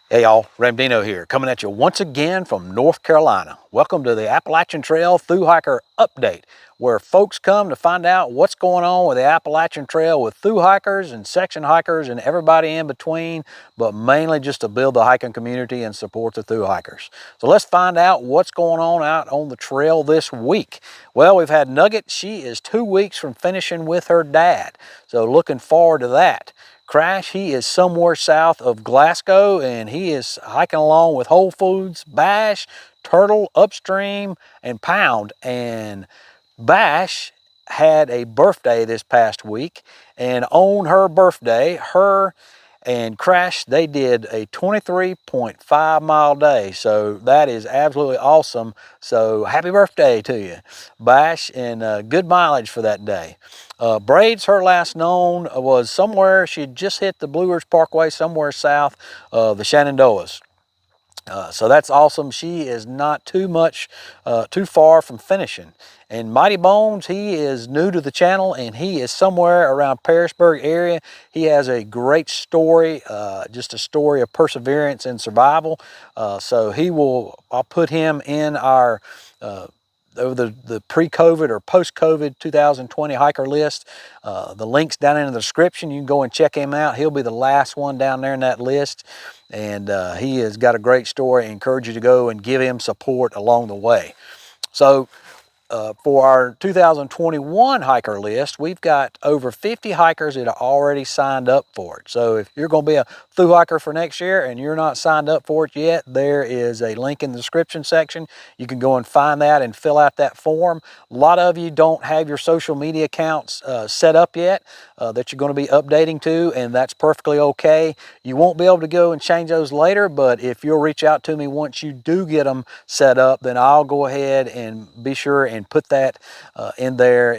Hey y'all, Ramdino here, coming at you once again from North Carolina. Welcome to the Appalachian Trail Thru Hiker update, where folks come to find out what's going on with the Appalachian Trail with thru hikers and section hikers and everybody in between, but mainly just to build the hiking community and support the thru hikers. So let's find out what's going on out on the trail this week. Well, we've had Nugget. She is 2 weeks from finishing with her dad, so looking forward to that. Crash, he is somewhere south of Glasgow, and he is hiking along with Whole Foods, Bash, Turtle, Upstream, and Pound. And Bash had a birthday this past week, and on her birthday, her and Crash, they did a 23.5 mile day. So that is absolutely awesome. So happy birthday to you, Bash, and good mileage for that day. Braids, her last known was somewhere, she had just hit the Blue Ridge Parkway somewhere south of the Shenandoahs. So that's awesome. She is not too far from finishing. And Mighty Bones, he is new to the channel, and he is somewhere around Pearisburg area. He has a great story, just a story of perseverance and survival. I'll put him in our over the pre-COVID or post-COVID 2020 hiker list. The link's down in the description. You can go and check him out. He'll be the last one down there in that list. And he has got a great story. I encourage you to go and give him support along the way. So for our 2021 hiker list, we've got over 50 hikers that are already signed up for it. So if you're going to be a thru hiker for next year and you're not signed up for it yet, there is a link in the description section. You can go and find that and fill out that form. A lot of you don't have your social media accounts set up yet that you're going to be updating to, and that's perfectly okay. You won't be able to go and change those later, but if you'll reach out to me once you do get them set up, then I'll go ahead and be sure and put that in there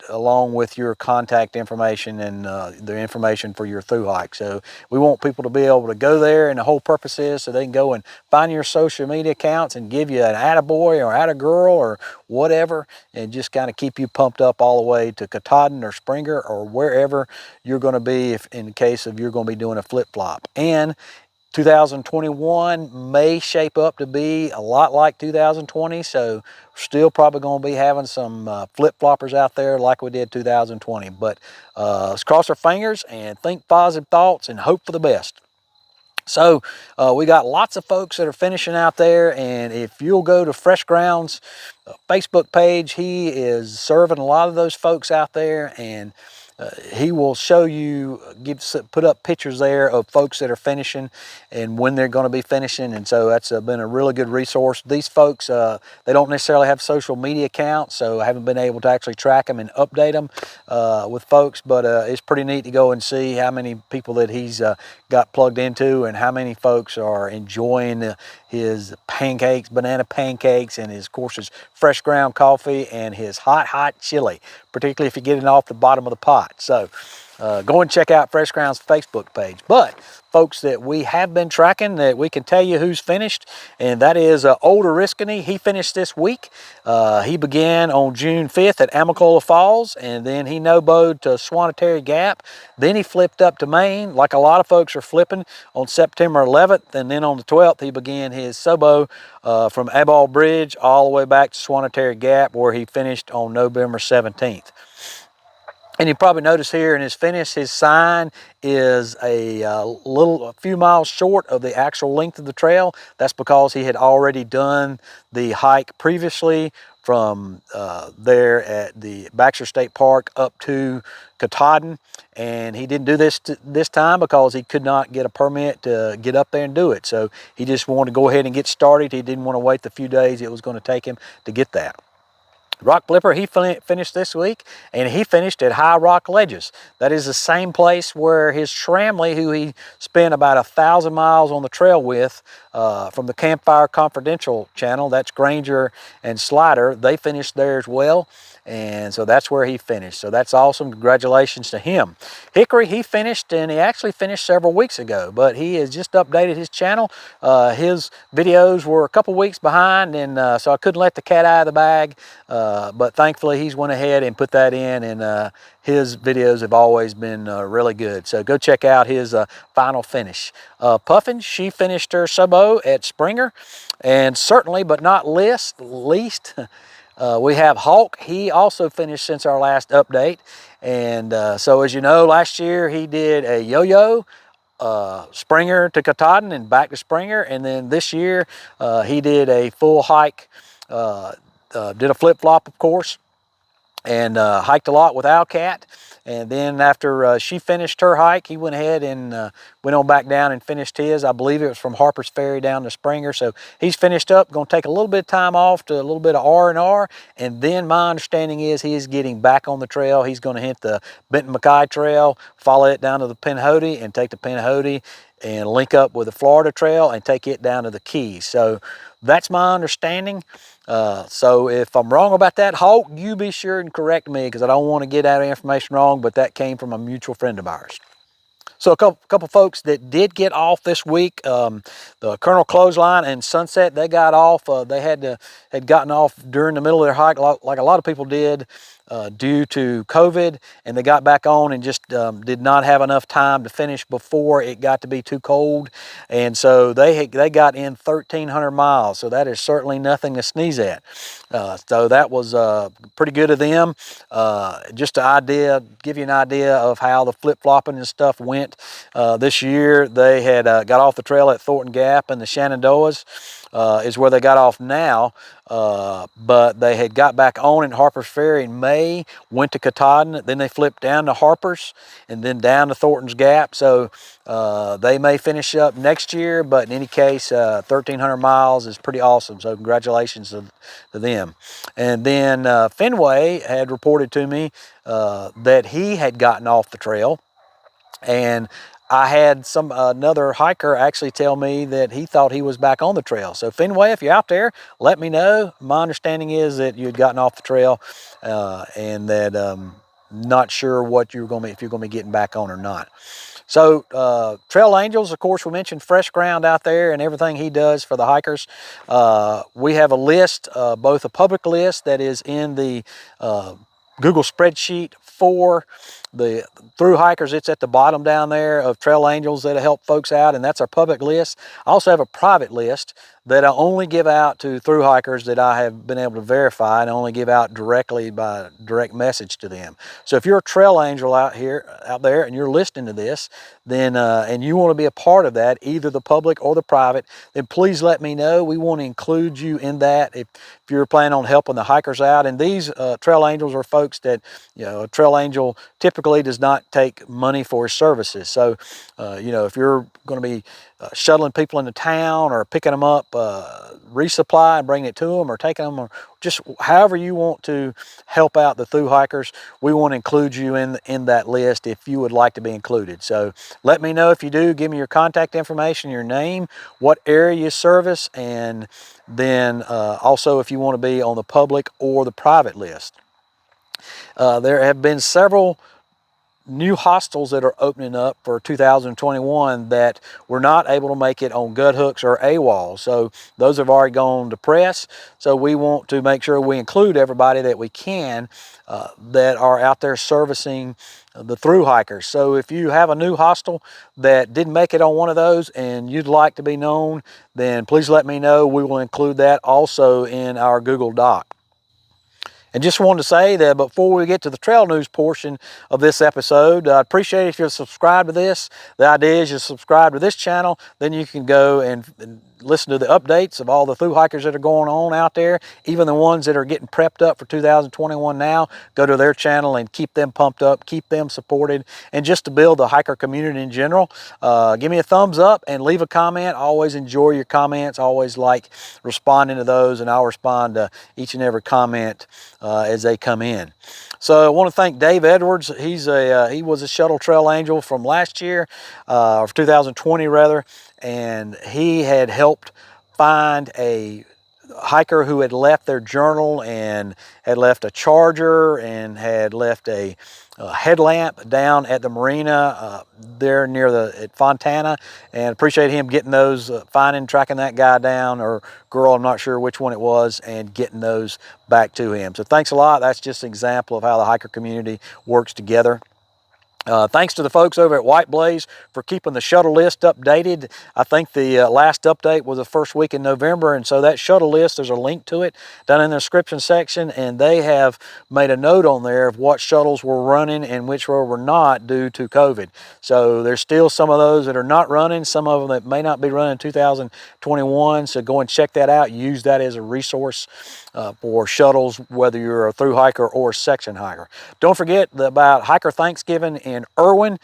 along with your contact information and the information for your thru hike. So we want people to be able to go there, and the whole purpose is so they can go and find your social media accounts and give you an attaboy or attagirl or whatever, and just kind of keep you pumped up all the way to Katahdin or Springer or wherever you're going to be, if in the case of you're going to be doing a flip-flop. And 2021 may shape up to be a lot like 2020, so we're still probably going to be having some flip-floppers out there like we did 2020. But let's cross our fingers and think positive thoughts and hope for the best. So we got lots of folks that are finishing out there, and if you'll go to Fresh Grounds Facebook page, he is serving a lot of those folks out there, and he will show you, put up pictures there of folks that are finishing and when they're going to be finishing. And so that's been a really good resource. These folks, they don't necessarily have social media accounts, so I haven't been able to actually track them and update them with folks, but it's pretty neat to go and see how many people that he's got plugged into and how many folks are enjoying his pancakes, banana pancakes, and his, of course, his fresh ground coffee and his hot chili, particularly if you're getting off the bottom of the pot. So go and check out Fresh Ground's Facebook page. But folks that we have been tracking, that we can tell you who's finished, and that is Old Oriskany. He finished this week. He began on June 5th at Amicalola Falls, and then he no-bowed to Swanatary Gap. Then he flipped up to Maine, like a lot of folks are flipping, on September 11th, and then on the 12th he began his sobo from Aball Bridge all the way back to Swanatary Gap, where he finished on November 17th. And you probably notice here in his finish, his sign is a few miles short of the actual length of the trail. That's because he had already done the hike previously from there at the Baxter State Park up to Katahdin, and he didn't do this time because he could not get a permit to get up there and do it. So he just wanted to go ahead and get started. He didn't want to wait the few days it was going to take him to get that. Rock Blipper, he finished this week, and he finished at High Rock Ledges. That is the same place where his Shramley, who he spent about 1,000 miles on the trail with from the Campfire Confidential channel, that's Granger and Slider, they finished there as well. And so that's where he finished. So that's awesome. Congratulations to him. Hickory, he finished, and he actually finished several weeks ago, but he has just updated his channel. His videos were a couple weeks behind, and so I couldn't let the cat out of the bag. but thankfully he's went ahead and put that in, and his videos have always been really good. So go check out his final finish. Puffin, she finished her sub-O at Springer, and certainly but not least, we have Hawk. He also finished since our last update, and so as you know, last year he did a yo-yo, Springer to Katahdin and back to Springer, and then this year he did a full hike, did a flip-flop of course, and hiked a lot with Owlcat. And then after she finished her hike, he went ahead and went on back down and finished his. I believe it was from Harper's Ferry down to Springer. So he's finished up, going to take a little bit of time off to a little bit of R&R. And then my understanding is he is getting back on the trail. He's going to hit the Benton McKay Trail, follow it down to the Pinhoti, and take the Pinhoti and link up with the Florida Trail and take it down to the Keys. So that's my understanding. So if I'm wrong about that, Hawk, you be sure and correct me, because I don't want to get that information wrong, but that came from a mutual friend of ours. So a couple folks that did get off this week, the Colonel Clothesline and Sunset, they got off. They had gotten off during the middle of their hike, like a lot of people did, due to COVID, and they got back on and just did not have enough time to finish before it got to be too cold, and so they got in 1,300 miles. So that is certainly nothing to sneeze at. So that was pretty good of them. Just give you an idea of how the flip-flopping and stuff went. This year they had got off the trail at Thornton Gap, and the Shenandoahs is where they got off now. But they had got back on in Harper's Ferry in May, went to Katahdin, then they flipped down to Harper's, and then down to Thornton's Gap. So they may finish up next year, but in any case, 1,300 miles is pretty awesome. So congratulations to them. And then Fenway had reported to me that he had gotten off the trail, and I had another hiker actually tell me that he thought he was back on the trail. So Fenway, if you're out there, let me know. My understanding is that you had gotten off the trail, and that not sure what you're going to be, if you're going to be getting back on or not. So Trail Angels, of course, we mentioned Fresh Ground out there and everything he does for the hikers. We have a list, both a public list that is in the Google spreadsheet for the thru hikers. It's at the bottom down there of Trail Angels that'll help folks out, and that's our public list. I also have a private list that I only give out to thru hikers that I have been able to verify, and I only give out directly by direct message to them. So if you're a Trail Angel out there and you're listening to this, then and you want to be a part of that, either the public or the private, then please let me know. We want to include you in that if you're planning on helping the hikers out. And these Trail Angels are folks that, you know, a Trail Angel typically does not take money for his services. So, you know, if you're going to be shuttling people into town or picking them up, resupply and bringing it to them, or taking them, or just however you want to help out the thru hikers, we want to include you in that list if you would like to be included. So let me know if you do. Give me your contact information, your name, what area you service, and then also if you want to be on the public or the private list. There have been several new hostels that are opening up for 2021 that were not able to make it on gut hooks or AWOL. So those have already gone to press. So we want to make sure we include everybody that we can that are out there servicing the thru hikers. So if you have a new hostel that didn't make it on one of those and you'd like to be known, then please let me know. We will include that also in our Google Doc. And just wanted to say that before we get to the trail news portion of this episode, I'd appreciate it if you'll subscribe to this. The idea is you subscribe to this channel, then you can go and listen to the updates of all the thru hikers that are going on out there, even the ones that are getting prepped up for 2021 now. Go to their channel and keep them pumped up, keep them supported, and just to build the hiker community in general. Give me a thumbs up and leave a comment. I always enjoy your comments, I always like responding to those, and I'll respond to each and every comment as they come in. So I want to thank Dave Edwards. He was a Shuttle Trail Angel from last year, or 2020 rather, and he had helped find a hiker who had left their journal and had left a charger and had left a headlamp down at the marina there near at Fontana, and appreciate him getting those, tracking that guy down, or girl, I'm not sure which one it was, and getting those back to him. So thanks a lot. That's just an example of how the hiker community works together. Thanks to the folks over at White Blaze for keeping the shuttle list updated. I think the last update was the first week in November, and so that shuttle list, there's a link to it down in the description section, and they have made a note on there of what shuttles were running and which were not due to COVID. So there's still some of those that are not running, some of them that may not be running in 2021, so go and check that out. Use that as a resource for shuttles, whether you're a thru hiker or a section hiker. Don't forget about Hiker Thanksgiving in Irwin,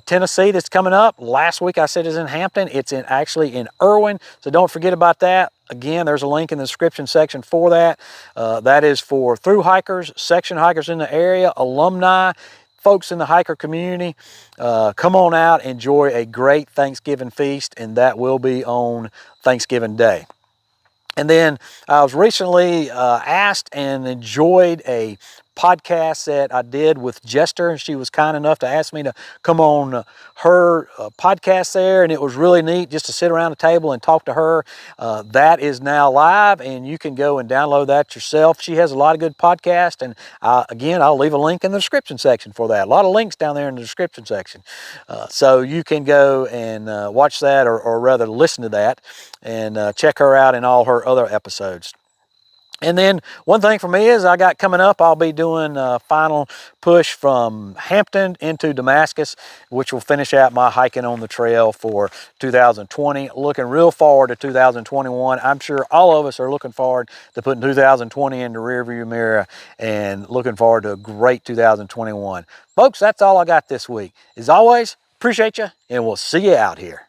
Tennessee, that's coming up. Last week I said it's in Hampton. It's actually in Irwin, so don't forget about that. Again, there's a link in the description section for that. That is for thru hikers, section hikers in the area, alumni, folks in the hiker community. Come on out, enjoy a great Thanksgiving feast, and that will be on Thanksgiving Day. And then I was recently asked and enjoyed a podcast that I did with Jester. She was kind enough to ask me to come on her podcast there, and it was really neat just to sit around the table and talk to her. That is now live, and you can go and download that yourself. She has a lot of good podcasts, and again, I'll leave a link in the description section for that. A lot of links down there in the description section. So you can go and watch that, or rather listen to that, and check her out in all her other episodes. And then one thing for me is I got coming up, I'll be doing a final push from Hampton into Damascus, which will finish out my hiking on the trail for 2020. Looking real forward to 2021. I'm sure all of us are looking forward to putting 2020 in the rearview mirror and looking forward to a great 2021. Folks, that's all I got this week. As always, appreciate you, and we'll see you out here.